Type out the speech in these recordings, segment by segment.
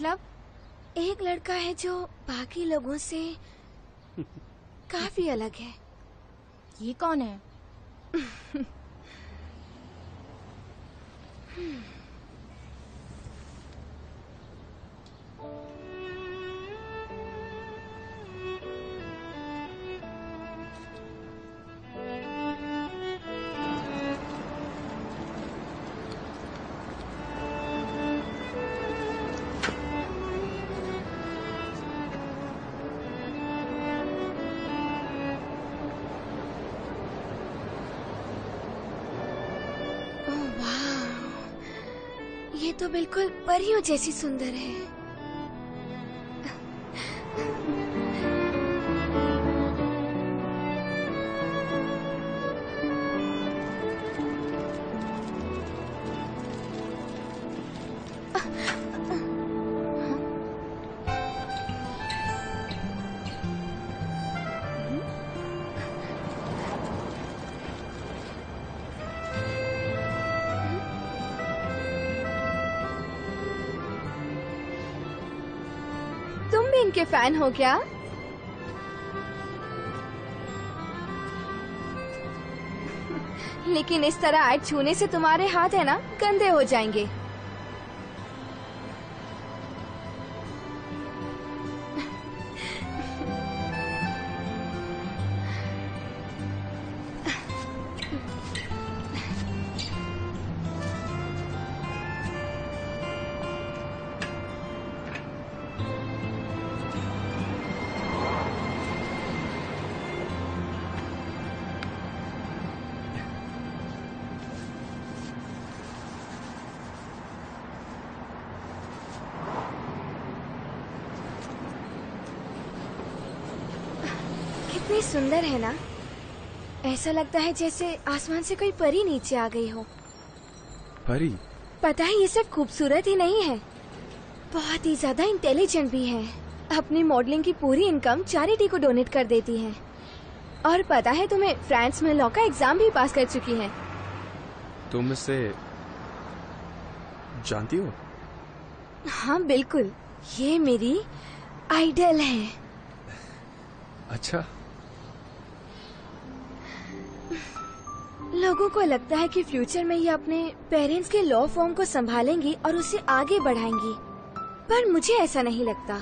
मतलब? एक लड़का है जो बाकी लोगों से काफी अलग है। ये कौन है? ये तो बिल्कुल परियों जैसी सुंदर है। तुम भी इनके फैन हो क्या? लेकिन इस तरह आज छूने से तुम्हारे हाथ है ना गंदे हो जाएंगे। कितनी सुंदर है ना। ऐसा लगता है जैसे आसमान से कोई परी नीचे आ गई हो। परी? पता है ये सिर्फ खूबसूरत ही नहीं है, बहुत ही ज्यादा इंटेलिजेंट भी है। अपनी मॉडलिंग की पूरी इनकम चैरिटी को डोनेट कर देती है। और पता है तुम्हें, फ्रांस में लॉ का एग्जाम भी पास कर चुकी है। तुम इसे जानती हो? हाँ बिल्कुल, ये मेरी आइडल है। अच्छा। लोगों को लगता है कि फ्यूचर में ये अपने पेरेंट्स के लॉ फॉर्म को संभालेंगी और उसे आगे बढ़ाएंगी, पर मुझे ऐसा नहीं लगता।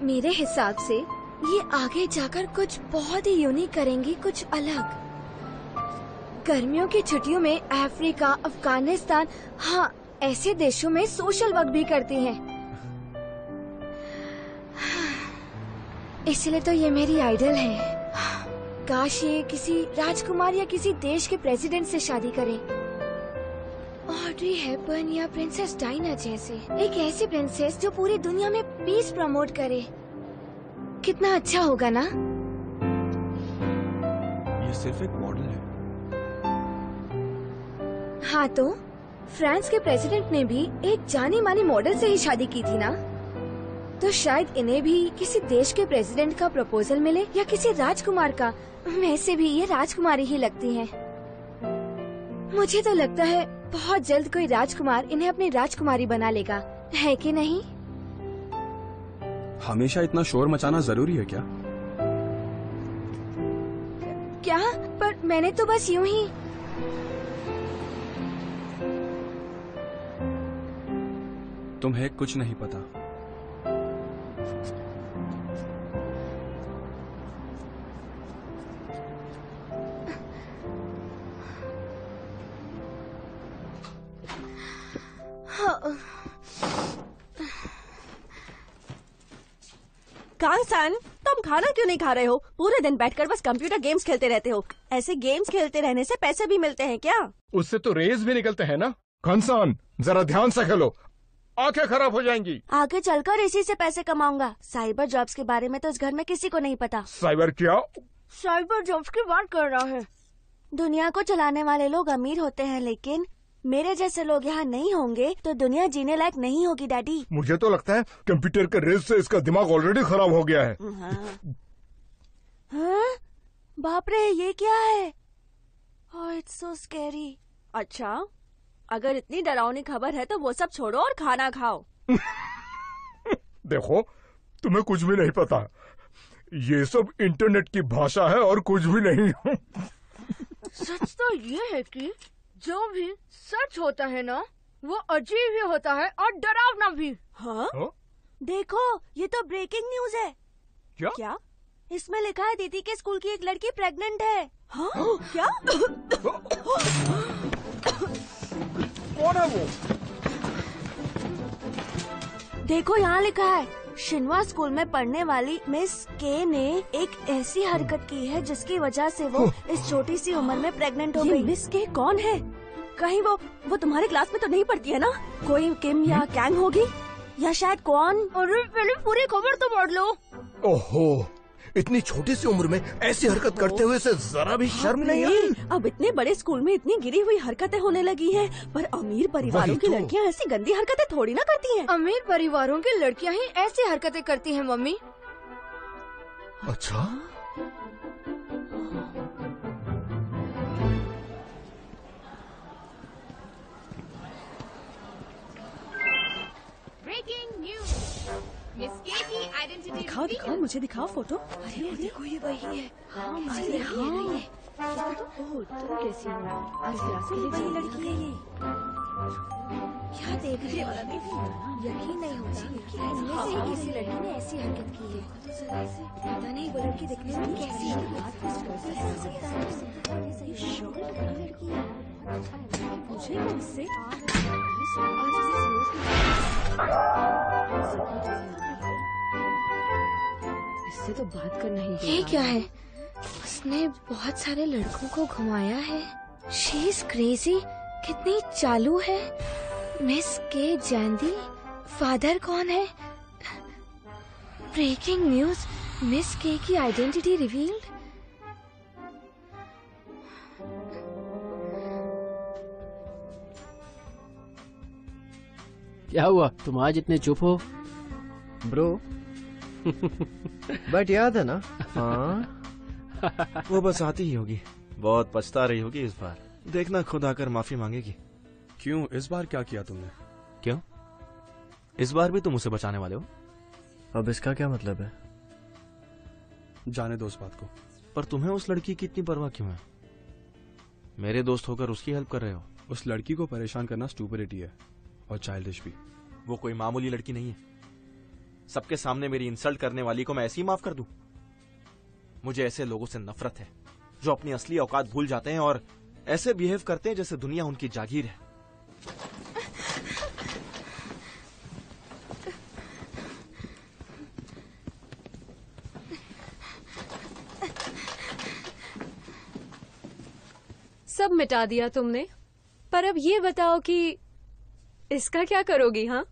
मेरे हिसाब से ये आगे जाकर कुछ बहुत ही यूनिक करेंगी, कुछ अलग। गर्मियों की छुट्टियों में अफ्रीका, अफगानिस्तान, हाँ ऐसे देशों में सोशल वर्क भी करती हैं। इसलिए तो ये मेरी आइडल है। काश ये किसी राजकुमार या किसी देश के प्रेसिडेंट से शादी करे। ऑड्री हेपबर्न या प्रिंसेस डायना जैसे, एक ऐसी प्रिंसेस जो पूरी दुनिया में पीस प्रमोट करे। कितना अच्छा होगा ना? ये सिर्फ एक मॉडल है। हाँ तो फ्रांस के प्रेसिडेंट ने भी एक जानी मानी मॉडल से ही शादी की थी ना, तो शायद इन्हें भी किसी देश के प्रेसिडेंट का प्रपोजल मिले या किसी राजकुमार का। वैसे भी ये राजकुमारी ही लगती हैं। मुझे तो लगता है बहुत जल्द कोई राजकुमार इन्हें अपनी राजकुमारी बना लेगा, है कि नहीं? हमेशा इतना शोर मचाना जरूरी है क्या? क्या? पर मैंने तो बस यूं ही। तुम्हें कुछ नहीं पता। कांगसान, तुम खाना क्यों नहीं खा रहे हो? पूरे दिन बैठकर बस कंप्यूटर गेम्स खेलते रहते हो। ऐसे गेम्स खेलते रहने से पैसे भी मिलते हैं क्या? उससे तो रेस भी निकलते हैं ना। कांगसान, जरा ध्यान से खेलो, आंखें खराब हो जाएंगी। आगे चलकर इसी से पैसे कमाऊंगा। साइबर जॉब्स के बारे में तो इस घर में किसी को नहीं पता। साइबर क्या? साइबर जॉब्स की बात कर रहा है। दुनिया को चलाने वाले लोग अमीर होते हैं, लेकिन मेरे जैसे लोग यहाँ नहीं होंगे तो दुनिया जीने लायक नहीं होगी डैडी। मुझे तो लगता है कंप्यूटर के रेस से इसका दिमाग ऑलरेडी खराब हो गया है। हाँ? बाप रे, ये क्या है? ओह, इट्स सो स्कैरी। अच्छा, अगर इतनी डरावनी खबर है तो वो सब छोड़ो और खाना खाओ। देखो, तुम्हें कुछ भी नहीं पता। ये सब इंटरनेट की भाषा है और कुछ भी नहीं। सच तो ये है कि जो भी सच होता है ना, वो अजीब ही होता है और डरावना भी। हाँ? हाँ? देखो, ये तो ब्रेकिंग न्यूज है। क्या? इसमें लिखा है दीदी के स्कूल की एक लड़की प्रेग्नेंट है। हाँ? क्या? कौन है वो? देखो, यहाँ लिखा है, शिनवा स्कूल में पढ़ने वाली मिस के ने एक ऐसी हरकत की है जिसकी वजह से वो इस छोटी सी उम्र में प्रेग्नेंट हो गई। मिस के कौन है? कहीं वो तुम्हारे क्लास में तो नहीं पढ़ती है ना? कोई किम या कैंग होगी, या शायद कौन? अरे पहले पूरी खबर तो पढ़ लो। ओहो, इतनी छोटी सी उम्र में ऐसी हरकत करते हुए से जरा भी शर्म नहीं आई? अब इतने बड़े स्कूल में इतनी गिरी हुई हरकतें होने लगी हैं, पर अमीर परिवारों की वही तो। लड़कियां ऐसी गंदी हरकतें थोड़ी ना करती हैं। अमीर परिवारों की लड़कियां ही ऐसी हरकतें करती हैं मम्मी। अच्छा, दिखाओ दिखाओ, मुझे दिखाओ फोटो। अरे देखो, ये वही है। हाँ, अरे हाँ, तुम कैसी हो? आज क्लास के लिए वही लड़की है ये। क्या देख रहे हो? यकीन नहीं होता कि इनमें से ही किसी लड़की ने ऐसी हरकत की है। पता नहीं वो लड़की दिखने में कैसी है। पूछेगा उससे। इससे तो बात करना ही। ये क्या है? उसने बहुत सारे लड़कों को घुमाया है। She is crazy. कितनी चालू है। मिस के जैंदी। फादर कौन है? ब्रेकिंग न्यूज, मिस के की आइडेंटिटी रिवील्ड। क्या हुआ, तुम आज इतने चुप हो? ब्रो, बट याद है ना? हाँ, वो बस आती ही होगी, बहुत पछता रही होगी इस बार। देखना, खुद आकर माफी मांगेगी। क्यों, इस बार क्या किया तुमने? क्यों, इस बार भी तुम उसे बचाने वाले हो? अब इसका क्या मतलब है? जाने दो उस बात को। पर तुम्हें उस लड़की की इतनी परवाह क्यों है? मेरे दोस्त होकर उसकी हेल्प कर रहे हो। उस लड़की को परेशान करना स्टूपिडिटी है और चाइल्डिश भी। वो कोई मामूली लड़की नहीं है। सबके सामने मेरी इंसल्ट करने वाली को मैं ऐसे ही माफ कर दूं? मुझे ऐसे लोगों से नफरत है जो अपनी असली औकात भूल जाते हैं और ऐसे बिहेव करते हैं जैसे दुनिया उनकी जागीर है। सब मिटा दिया तुमने, पर अब ये बताओ कि इसका क्या करोगी? हाँ,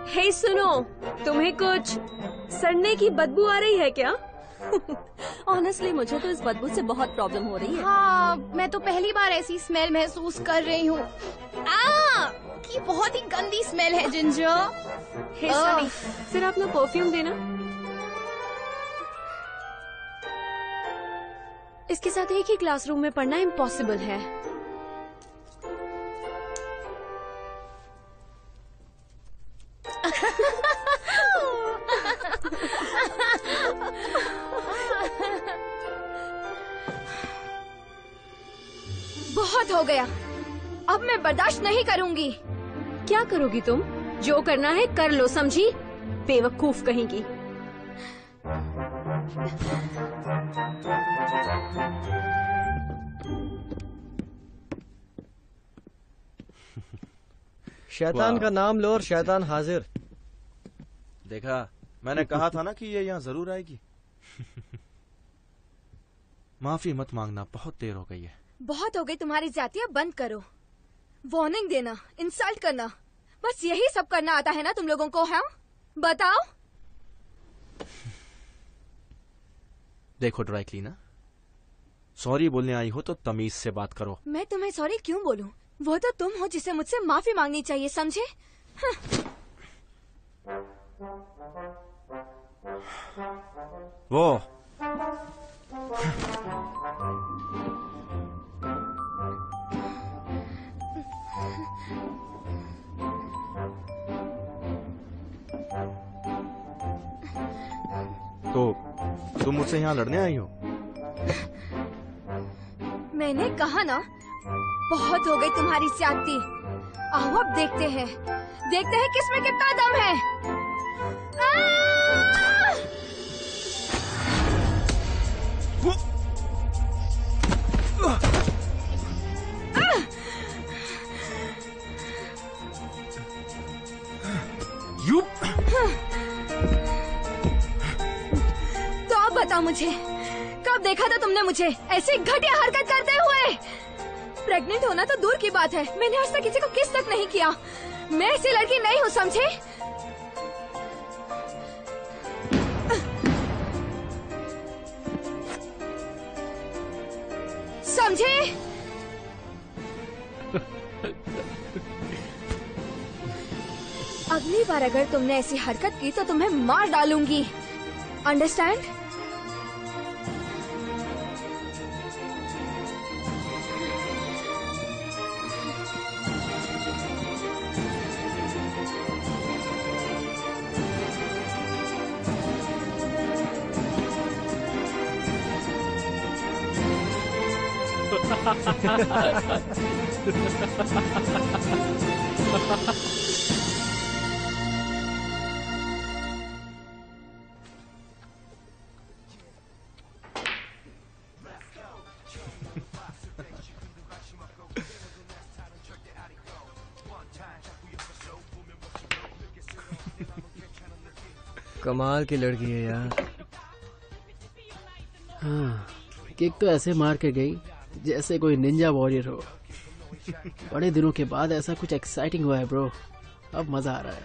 हे सुनो, तुम्हें कुछ सड़ने की बदबू आ रही है क्या? ऑनेस्टली मुझे तो इस बदबू से बहुत प्रॉब्लम हो रही है। हाँ, मैं तो पहली बार ऐसी स्मेल महसूस कर रही हूँ। की बहुत ही गंदी स्मेल है जिंजर। हे सनी, फिर अपना परफ्यूम देना। इसके साथ एक ही क्लासरूम में पढ़ना इम्पॉसिबल है। बहुत हो गया, अब मैं बर्दाश्त नहीं करूंगी। क्या करोगी तुम? जो करना है कर लो, समझी? बेवकूफ कहेंगी। शैतान का नाम लो और शैतान हाजिर। देखा, मैंने कहा था ना कि ये यहाँ जरूर आएगी। माफी मत मांगना, बहुत देर हो गई है। बहुत हो गई तुम्हारी जातियाँ, बंद करो। वार्निंग देना, इंसल्ट करना, बस यही सब करना आता है ना तुम लोगों को? हाँ, बताओ। देखो ड्राई क्लीनर, सॉरी बोलने आई हो तो तमीज से बात करो। मैं तुम्हें सॉरी क्यों बोलूं? वो तो तुम हो जिसे मुझसे माफी मांगनी चाहिए, समझे? वो तो तुम मुझसे यहाँ लड़ने आई हो? मैंने कहा ना, बहुत हो गई तुम्हारी ज्यादती। आओ अब देखते हैं किसमें कितना दम है। तो अब बताओ मुझे, कब देखा था तुमने मुझे ऐसी घटिया हरकत करते हुए? प्रेग्नेंट होना तो दूर की बात है, मैंने आज तक किसी को किस तक नहीं किया। मैं ऐसी लड़की नहीं हूँ, समझे? समझे? अगली बार अगर तुमने ऐसी हरकत की तो तुम्हें मार डालूंगी। अंडरस्टैंड? कमाल की लड़की है यार। हाँ, किक तो ऐसे मार के गई जैसे कोई निंजा वॉरियर हो। बड़े दिनों के बाद ऐसा कुछ एक्साइटिंग हुआ है ब्रो, अब मजा आ रहा है।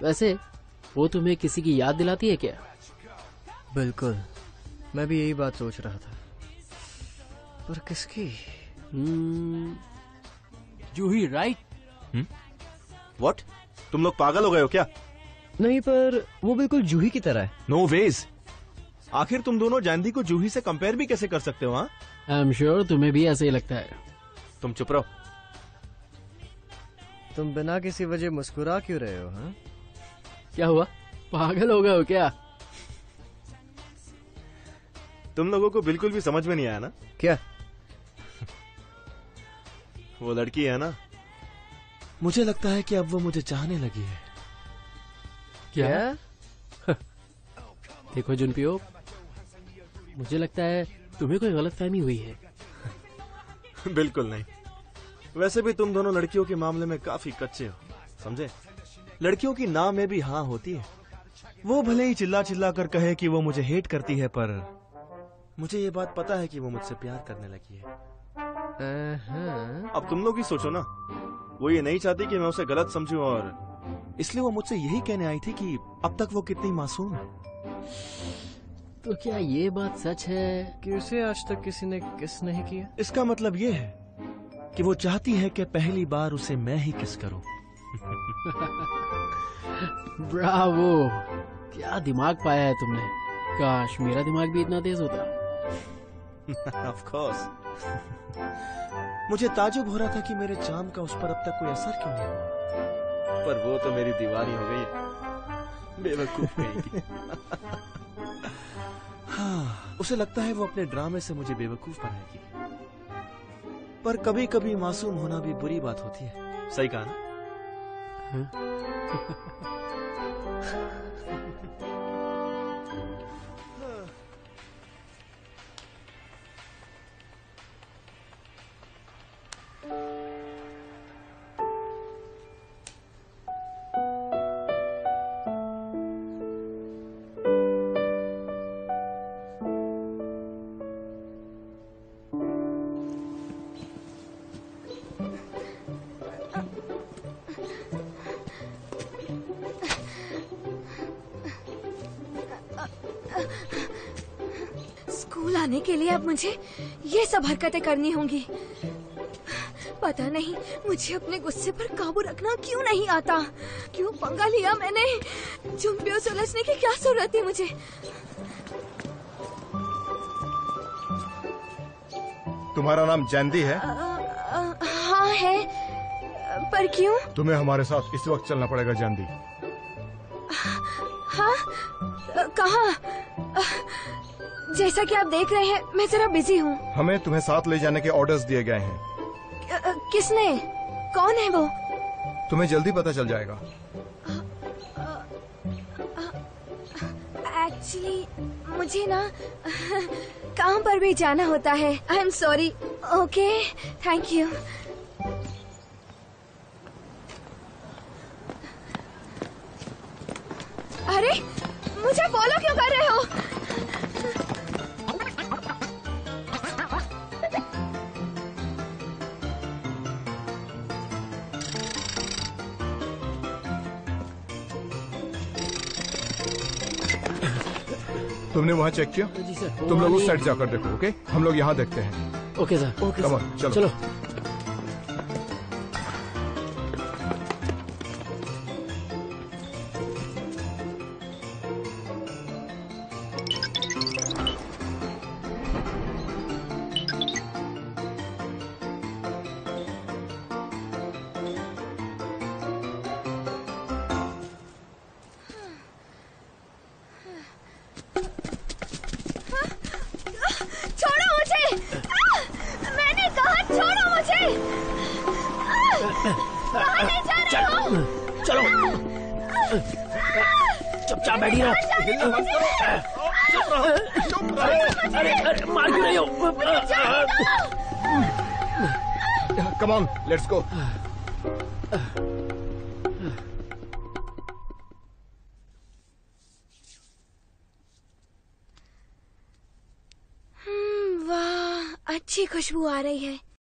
वैसे वो तुम्हें किसी की याद दिलाती है क्या? बिल्कुल, मैं भी यही बात सोच रहा था, पर किसकी? जूही, राइट? व्हाट? तुम लोग पागल हो गए हो क्या? नहीं, पर वो बिल्कुल जूही की तरह है। No way. आखिर तुम दोनों जैनदी को जूही से कंपेयर भी कैसे कर सकते हो? हाँ, आई एम श्योर तुम्हें भी ऐसे ही लगता है। तुम चुप रहो। तुम बिना किसी वजह मुस्कुरा क्यों रहे हो? हाँ, क्या हुआ, पागल हो गए हो क्या? तुम लोगों को बिल्कुल भी समझ में नहीं आया ना? क्या? वो लड़की है ना, मुझे लगता है कि अब वो मुझे चाहने लगी है। क्या? देखो जुनपियो, मुझे लगता है तुम्हें कोई गलतफहमी हुई है। बिल्कुल नहीं। वैसे भी तुम दोनों लड़कियों के मामले में काफी कच्चे हो, समझे? लड़कियों की ना में भी हाँ होती है। वो भले ही चिल्ला चिल्ला कर कहे कि वो मुझे हेट करती है, पर मुझे ये बात पता है कि वो मुझसे प्यार करने लगी है। अब तुम लोग ही सोचो ना, वो ये नहीं चाहती कि मैं उसे गलत समझूं, और इसलिए वो मुझसे यही कहने आई थी कि अब तक वो कितनी मासूम है। तो क्या ये बात सच है कि उसे आज तक किसी ने किस नहीं किया? इसका मतलब ये है कि वो चाहती है कि पहली बार उसे मैं ही किस करूं। ब्रावो, क्या दिमाग पाया है तुमने। काश मेरा दिमाग भी इतना तेज होता। Of course. मुझे ताजुब हो रहा था कि मेरे चाम का उस पर अब तक कोई असर क्यों नहीं हुआ, पर वो तो मेरी दीवानी हो गई है। बेवकूफ कहेगी। हाँ, उसे लगता है वो अपने ड्रामे से मुझे बेवकूफ बनाएगी, पर कभी कभी मासूम होना भी बुरी बात होती है। सही कहा ना? स्कूल आने के लिए अब मुझे ये सब हरकतें करनी होंगी। पता नहीं मुझे अपने गुस्से पर काबू रखना क्यों नहीं आता। क्यों पंगा लिया मैंने? झुम्पियों सुलझने की क्या जरूरत थी मुझे? तुम्हारा नाम जैंदी है? हाँ है, पर क्यों? तुम्हें हमारे साथ इस वक्त चलना पड़ेगा जैंदी। हाँ, कहाँ? जैसा कि आप देख रहे हैं मैं जरा बिजी हूँ। हमें तुम्हें साथ ले जाने के ऑर्डर्स दिए गए हैं। किसने? कौन है वो? तुम्हें जल्दी पता चल जाएगा। एक्चुअली मुझे ना काम पर भी जाना होता है। I am sorry. Okay, thank you. अरे मुझे फॉलो क्यों कर रहे हो? तुमने वहाँ चेक किया? जी सर। तुम लोग उस साइड जाकर देखो। ओके, हम लोग यहाँ देखते हैं। Okay sir. Okay come on, चलो। चलो। छोड़ो मुझे! मैंने कहा छोड़ो मुझे! कहाँ ले जा रहे हो? चलो, चुपचाप बैठी रहो। अरे अरे मार क्यों रही हो? Come on, let's go. वाह, अच्छी खुशबू आ रही है।